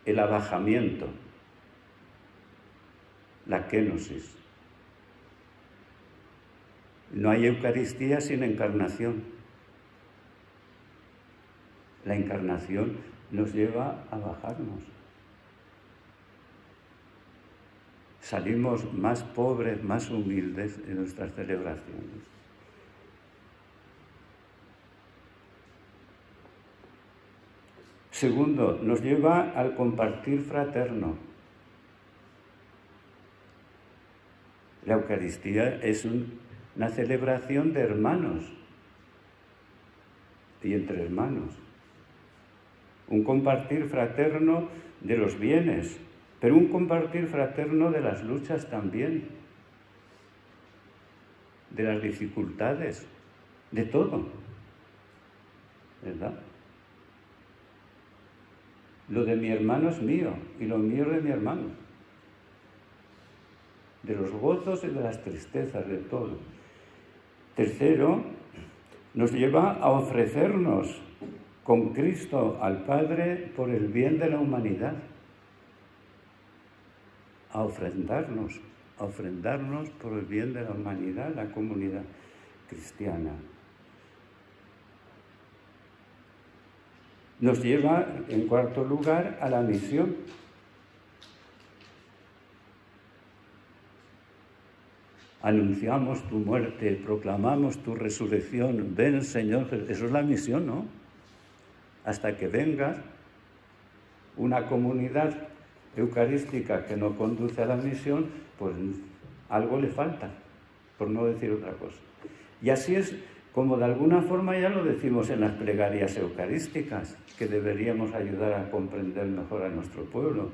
el abajamiento, la kénosis. No hay Eucaristía sin encarnación. La encarnación nos lleva a bajarnos. Salimos más pobres, más humildes en nuestras celebraciones. Segundo, nos lleva al compartir fraterno. La Eucaristía es una celebración de hermanos y entre hermanos. Un compartir fraterno de los bienes, pero un compartir fraterno de las luchas también, de las dificultades, de todo, ¿verdad? Lo de mi hermano es mío y lo mío es de mi hermano. De los gozos y de las tristezas, de todo. Tercero, nos lleva a ofrecernos con Cristo al Padre por el bien de la humanidad. A ofrendarnos por el bien de la humanidad, la comunidad cristiana. Nos lleva, en cuarto lugar, a la misión. Anunciamos tu muerte, proclamamos tu resurrección. Ven, Señor Jesús. Eso es la misión, ¿no? Hasta que vengas, una comunidad eucarística que no conduce a la misión, pues algo le falta, por no decir otra cosa. Y así es como de alguna forma ya lo decimos en las plegarias eucarísticas, que deberíamos ayudar a comprender mejor a nuestro pueblo.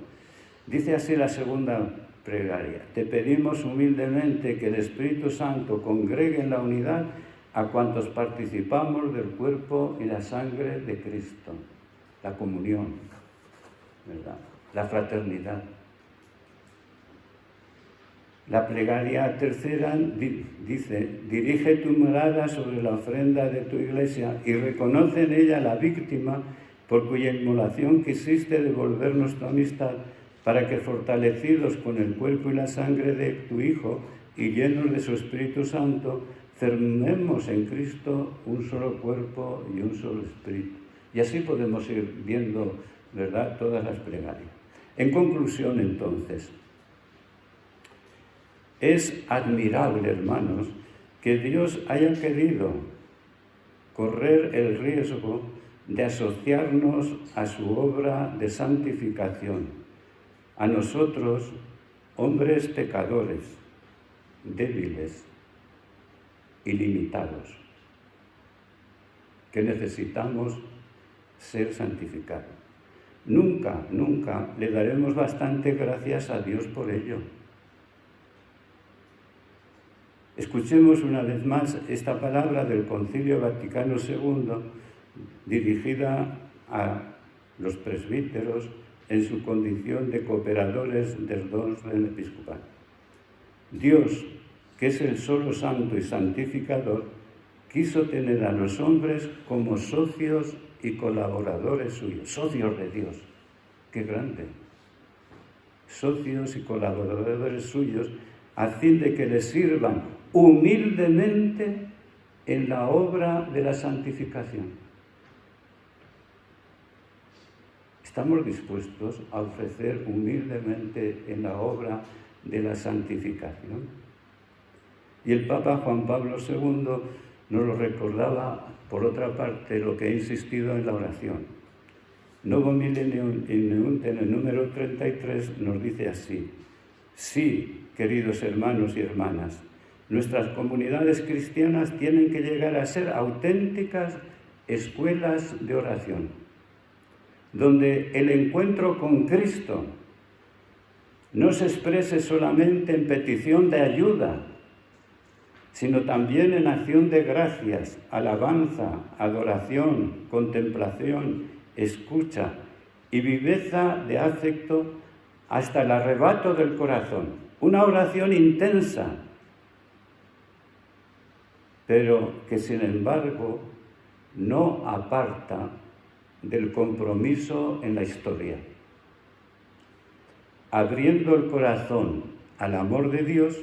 Dice así la segunda plegaria: te pedimos humildemente que el Espíritu Santo congregue en la unidad a cuantos participamos del cuerpo y la sangre de Cristo. La comunión, ¿verdad? La fraternidad. La plegaria tercera dice: dirige tu mirada sobre la ofrenda de tu iglesia y reconoce en ella la víctima por cuya inmolación quisiste devolvernos tu amistad, para que fortalecidos con el cuerpo y la sangre de tu Hijo y llenos de su Espíritu Santo, formemos en Cristo un solo cuerpo y un solo espíritu. Y así podemos ir viendo, ¿verdad?, todas las plegarias. En conclusión, entonces, es admirable, hermanos, que Dios haya querido correr el riesgo de asociarnos a su obra de santificación, a nosotros, hombres pecadores, débiles y limitados, que necesitamos ser santificados. Nunca, nunca le daremos bastante gracias a Dios por ello. Escuchemos una vez más esta palabra del Concilio Vaticano II, dirigida a los presbíteros en su condición de cooperadores del don del episcopado. Dios, que es el solo santo y santificador, quiso tener a los hombres como socios y colaboradores suyos, socios de Dios. ¡Qué grande! Socios y colaboradores suyos, a fin de que les sirvan humildemente en la obra de la santificación. Estamos dispuestos a ofrecer humildemente en la obra de la santificación. Y el Papa Juan Pablo II nos lo recordaba, por otra parte, lo que he insistido en la oración. Novo Millennium in el número 33 nos dice así: sí, queridos hermanos y hermanas, nuestras comunidades cristianas tienen que llegar a ser auténticas escuelas de oración, donde el encuentro con Cristo no se exprese solamente en petición de ayuda, sino también en acción de gracias, alabanza, adoración, contemplación, escucha y viveza de afecto hasta el arrebato del corazón. Una oración intensa, pero que sin embargo no aparta del compromiso en la historia. Abriendo el corazón al amor de Dios,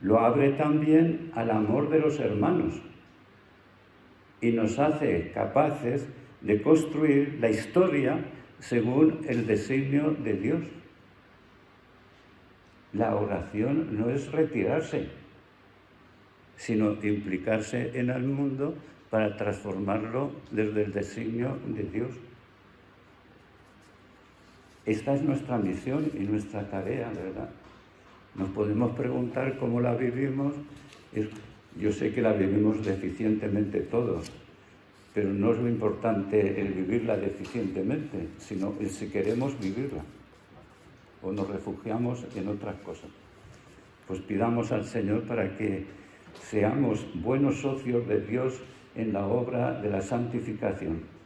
lo abre también al amor de los hermanos y nos hace capaces de construir la historia según el designio de Dios. La oración no es retirarse, sino implicarse en el mundo para transformarlo desde el designio de Dios. Esta es nuestra misión y nuestra tarea, ¿verdad? Nos podemos preguntar cómo la vivimos. Yo sé que la vivimos deficientemente todos, pero no es lo importante el vivirla deficientemente, sino el si queremos vivirla o nos refugiamos en otras cosas. Pues pidamos al Señor para que seamos buenos socios de Dios en la obra de la santificación.